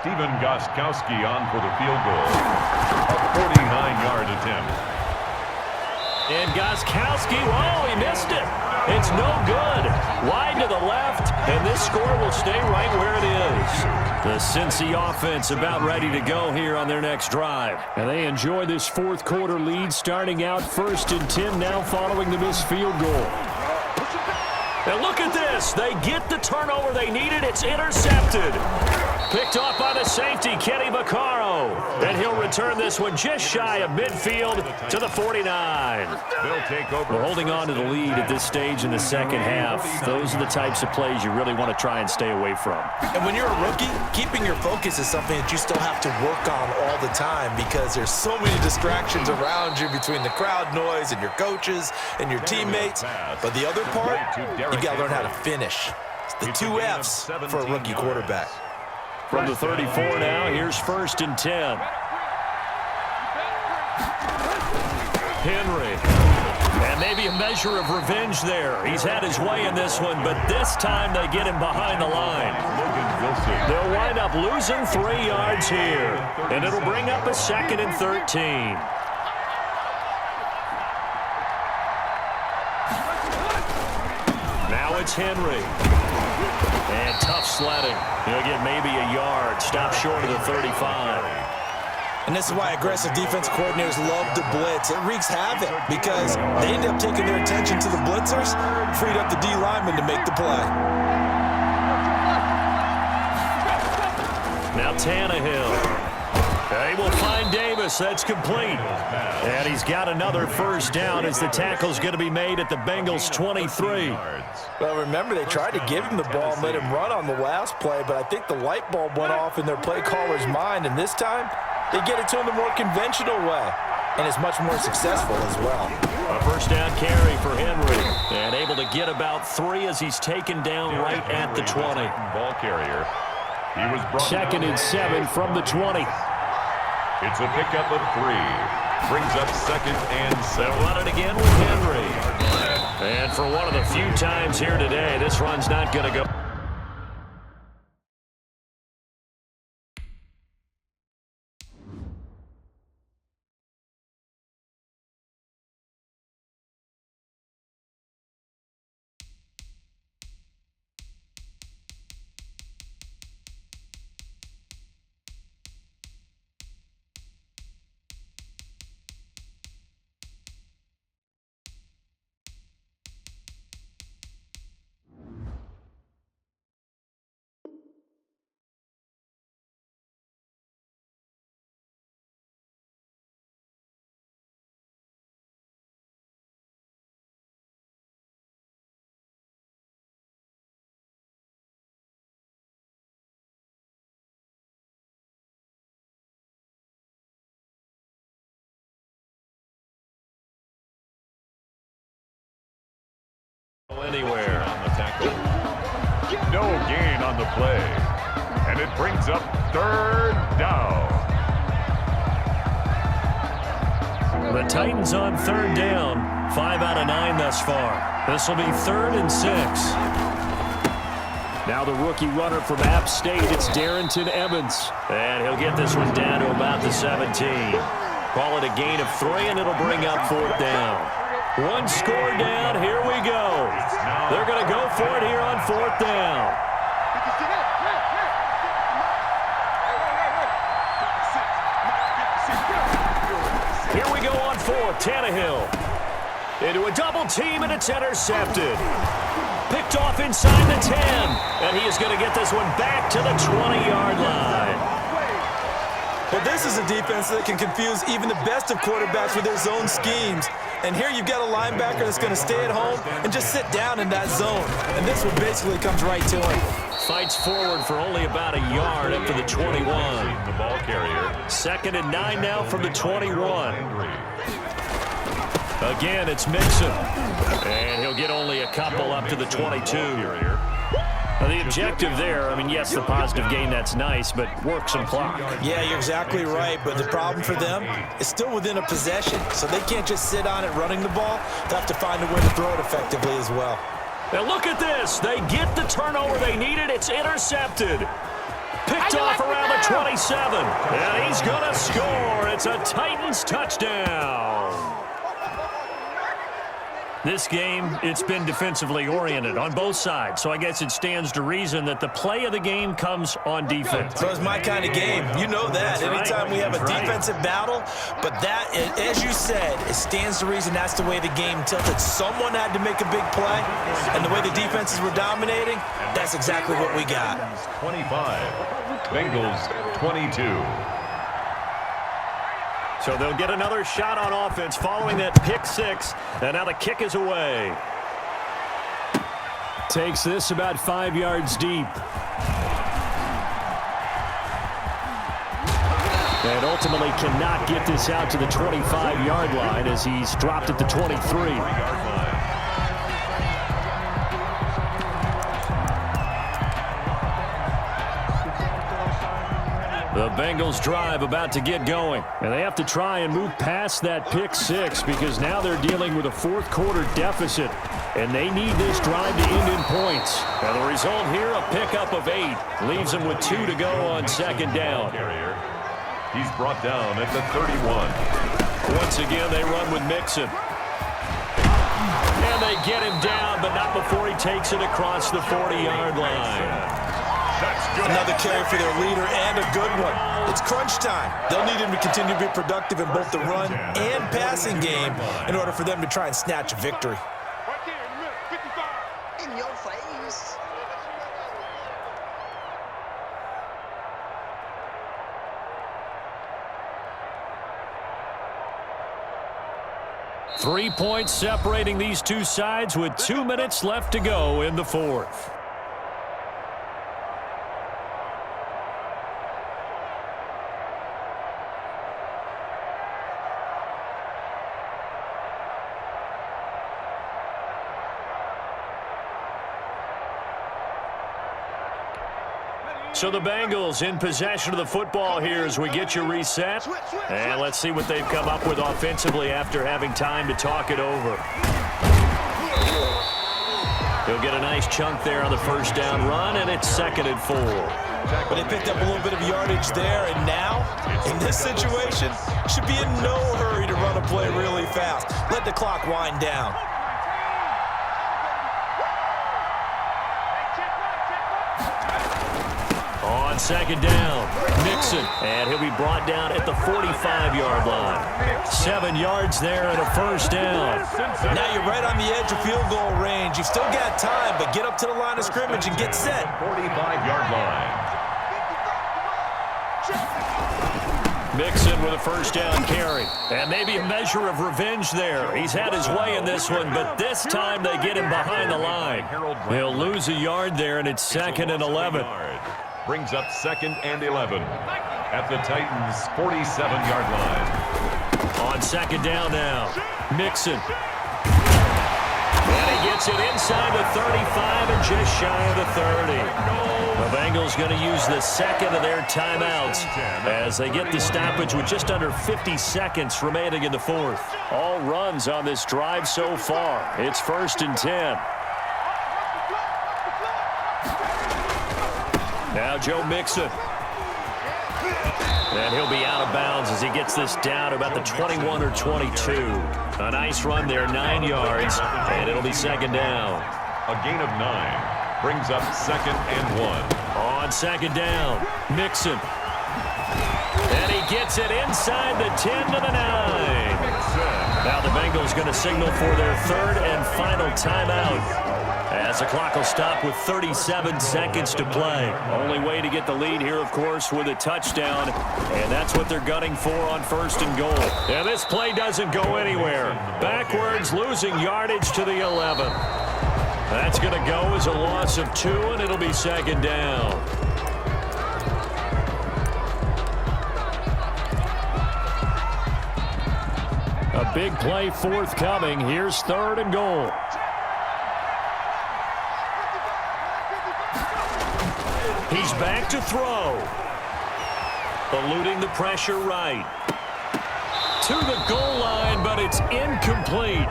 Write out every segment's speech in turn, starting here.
Stephen Gostkowski on for the field goal. A 49-yard attempt. And Gostkowski, whoa, he missed it. It's no good. Wide to the left, and this score will stay right where it is. The Cincy offense about ready to go here on their next drive. And they enjoy this fourth quarter lead, starting out 1st and 10 now following the missed field goal. And look at this. They get the turnover they needed. It's intercepted. Picked off by the safety, Kenny Vaccaro. And he'll return this one just shy of midfield to the 49. They'll take over. We're holding on to the lead at this stage in the second half. Those are the types of plays you really want to try and stay away from. And when you're a rookie, keeping your focus is something that you still have to work on all the time because there's so many distractions around you between the crowd noise and your coaches and your teammates. But the other part, you got to learn how to finish. It's the 2 F's for a rookie quarterback. From the 34 now, here's 1st and 10. Henry. And maybe a measure of revenge there. He's had his way in this one, but this time they get him behind the line. They'll wind up losing 3 yards here. And it'll bring up a 2nd and 13. Now it's Henry. And tough sledding. He'll get maybe a yard. Stop short of the 35. And this is why aggressive defense coordinators love to blitz. It wreaks havoc because they end up taking their attention to the blitzers, freed up the D lineman to make the play. Now Tannehill. They will find Davis. That's complete. And he's got another 1st down as the tackle's going to be made at the Bengals' 23. Well, remember, they tried to give him the ball and let him run on the last play, but I think the light bulb went off in their play caller's mind, and this time they get it to him the more conventional way, and it's much more successful as well. A 1st down carry for Henry, and able to get about 3 as he's taken down right at the 20. Ball carrier. He was brought 2nd and 7 from the 20. It's a pickup of 3. Brings up 2nd and 7. They'll run it again with Henry. And for one of the few times here today, this run's not going to go. Anywhere on the tackle. No gain on the play. And it brings up 3rd down. The Titans on 3rd down. 5 out of 9 thus far. This will be 3rd and 6. Now the rookie runner from App State, it's Darrington Evans. And he'll get this one down to about the 17. Call it a gain of 3, and it'll bring up 4th down. 1 score down, here we go. They're going to go for it here on 4th down. Here we go on 4th, Tannehill. Into a double team, and it's intercepted. Picked off inside the 10, and he is going to get this one back to the 20-yard line. But this is a defense that can confuse even the best of quarterbacks with their zone schemes. And here you've got a linebacker that's going to stay at home and just sit down in that zone. And this one basically comes right to him. Fights forward for only about a yard up to the 21. The ball carrier. 2nd and 9 now from the 21. Again, it's Mixon. And he'll get only a couple up to the 22. Now, the objective there, I mean, yes, the positive gain, that's nice, but work some clock. Yeah, you're exactly right, but the problem for them is still within a possession, so they can't just sit on it running the ball. They have to find a way to throw it effectively as well. Now look at this. They get the turnover they needed. It's intercepted. Picked off around the 27. And he's going to score. It's a Titans touchdown. This game, it's been defensively oriented on both sides, so I guess it stands to reason that the play of the game comes on defense. So it's my kind of game. You know that. Anytime we have a defensive battle, but that, as you said, it stands to reason that's the way the game tilted. Someone had to make a big play, and the way the defenses were dominating, that's exactly what we got. 25, Bengals 22. So they'll get another shot on offense following that pick six. And now the kick is away. Takes this about 5 yards deep. And ultimately cannot get this out to the 25-yard line as he's dropped at the 23. The Bengals drive about to get going. And they have to try and move past that pick six because now they're dealing with a fourth quarter deficit. And they need this drive to end in points. And the result here, a pickup of 8. Leaves them with 2 to go on second down. He's brought down at the 31. Once again, they run with Mixon. And they get him down, but not before he takes it across the 40-yard line. Another carry for their leader and a good one. It's crunch time. They'll need him to continue to be productive in both the run and passing game in order for them to try and snatch a victory. In your face. Three points separating these two sides with 2 minutes left to go in the fourth. So the Bengals in possession of the football here as we get you reset. And let's see what they've come up with offensively after having time to talk it over. He'll get a nice chunk there on the first down run, and it's 2nd and 4. But they picked up a little bit of yardage there, and now, in this situation, should be in no hurry to run a play really fast. Let the clock wind down. On second down, Mixon, and he'll be brought down at the 45-yard line. 7 yards there and a first down. Now you're right on the edge of field goal range. You've still got time, but get up to the line of scrimmage and get set. 45-yard line. Mixon with a first down carry. And maybe a measure of revenge there. He's had his way in this one, but this time they get him behind the line. He'll lose a yard there, and it's 2nd and 11. Brings up 2nd and 11 at the Titans' 47-yard line. On second down now, Mixon. And he gets it inside the 35 and just shy of the 30. The Bengals going to use the second of their timeouts as they get the stoppage with just under 50 seconds remaining in the fourth. All runs on this drive so far. It's 1st and 10. Now Joe Mixon. And he'll be out of bounds as he gets this down about the 21 or 22. A nice run there, 9 yards, and it'll be 2nd down. A gain of 9 brings up 2nd and 1. On second down, Mixon. And he gets it inside the 10 to the 9. Now the Bengals going to signal for their 3rd and final timeout, as the clock will stop with 37 seconds to play. Only way to get the lead here, of course, with a touchdown, and that's what they're gunning for on 1st and goal. And this play doesn't go anywhere. Backwards, losing yardage to the 11. That's going to go as a loss of 2, and it'll be 2nd down. A big play forthcoming. Here's 3rd and goal. He's back to throw. Eluding the pressure right. to the goal line, but it's incomplete.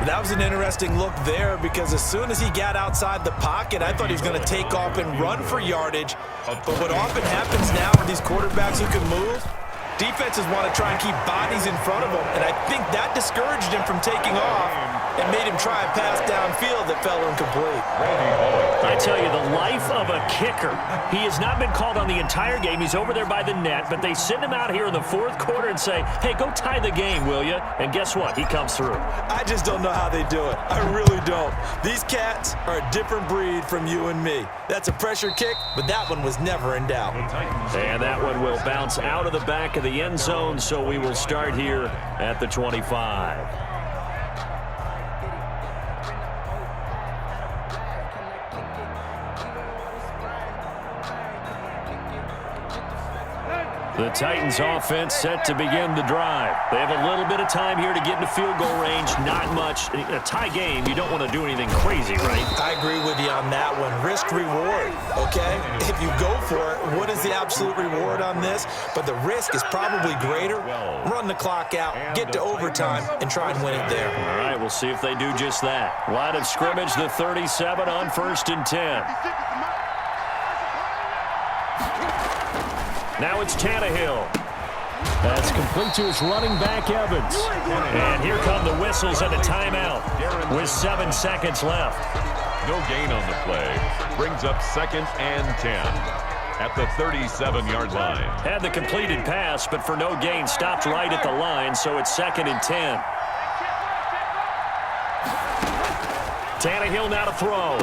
That was an interesting look there because as soon as he got outside the pocket, I thought he was going to take off and run for yardage. But what often happens now with these quarterbacks who can move, defenses want to try and keep bodies in front of them, and I think that discouraged him from taking off and made him try a pass downfield that fell incomplete. I tell you, the life of a kicker. He has not been called on the entire game. He's over there by the net, but they send him out here in the fourth quarter and say, hey, go tie the game, will you? And guess what? He comes through. I just don't know how they do it. I really don't. These cats are a different breed from you and me. That's a pressure kick, but that one was never in doubt. And that one will bounce out of the back of the end zone, so we will start here at the 25. The Titans offense set to begin the drive. They have a little bit of time here to get into field goal range. Not much. In a tie game, you don't want to do anything crazy, right? I agree with you on that one. Risk reward, okay? If you go for it, what is the absolute reward on this? But the risk is probably greater. Run the clock out, get to overtime, and try and win it there. All right, we'll see if they do just that. Line of scrimmage, the 37 on 1st and 10. Now it's Tannehill. That's complete to his running back, Evans. And here come the whistles and a timeout with 7 seconds left. No gain on the play. Brings up 2nd and 10 at the 37-yard line. Had the completed pass, but for no gain, stopped right at the line, so it's 2nd and 10. Tannehill now to throw.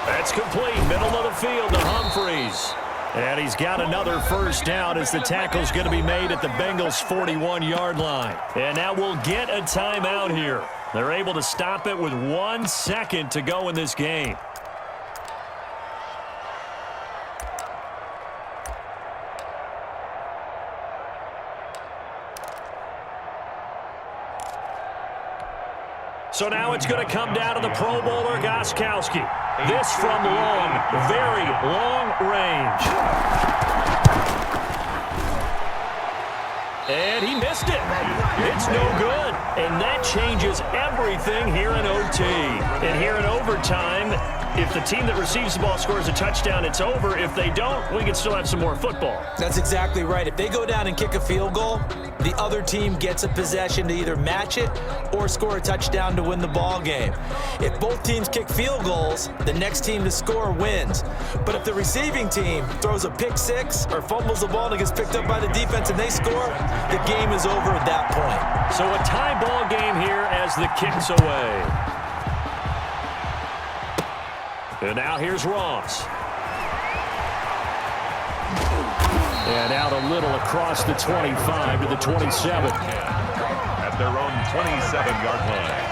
That's complete, middle of the field to Humphries. And he's got another first down as the tackle's going to be made at the Bengals' 41-yard line. And now we'll get a timeout here. They're able to stop it with 1 second to go in this game. So now it's going to come down to the Pro Bowler, Gostkowski. This from long, very long range. And he missed it. It's no good. And that changes everything here in OT. And here in overtime, if the team that receives the ball scores a touchdown, it's over. If they don't, we can still have some more football. That's exactly right. If they go down and kick a field goal, the other team gets a possession to either match it or score a touchdown to win the ball game. If both teams kick field goals, the next team to score wins. But if the receiving team throws a pick six or fumbles the ball and it gets picked up by the defense and they score, the game is over at that point. So a tie ball game here as the kick's away. And now here's Ross. And out a little across the 25 to the 27. At their own 27-yard line.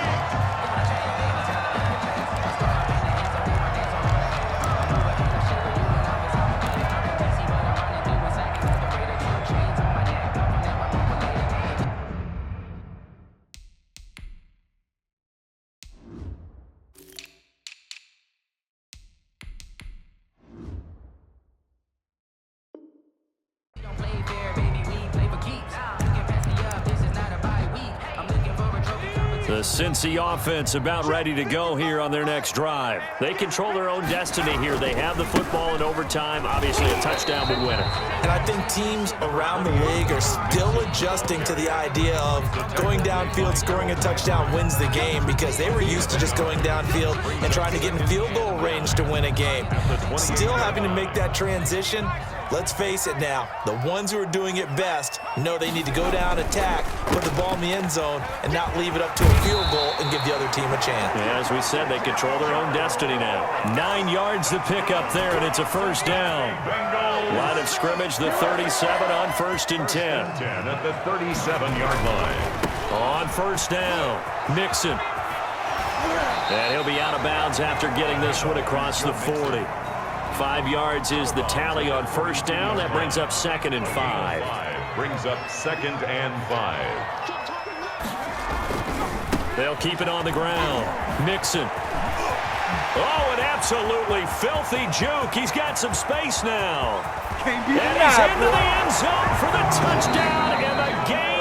The Cincy offense about ready to go here on their next drive. They control their own destiny here. They have the football in overtime. Obviously, a touchdown would win it. And I think teams around the league are still adjusting to the idea of going downfield, scoring a touchdown wins the game because they were used to just going downfield and trying to get in field goal range to win a game. Still having to make that transition. Let's face it now, the ones who are doing it best know they need to go down, attack, put the ball in the end zone, and not leave it up to a field goal and give the other team a chance. Yeah, as we said, they control their own destiny now. 9 yards to pick up there, and it's a first down. Line of scrimmage, the 37 on 1st and 10. At the 37-yard line. On first down, Mixon. And he'll be out of bounds after getting this one across the 40. 5 yards is the tally on first down. That brings up 2nd and 5. Brings up 2nd and 5. They'll keep it on the ground. Mixon. Oh, an absolutely filthy juke. He's got some space now. And he's into the end zone for the touchdown, and the game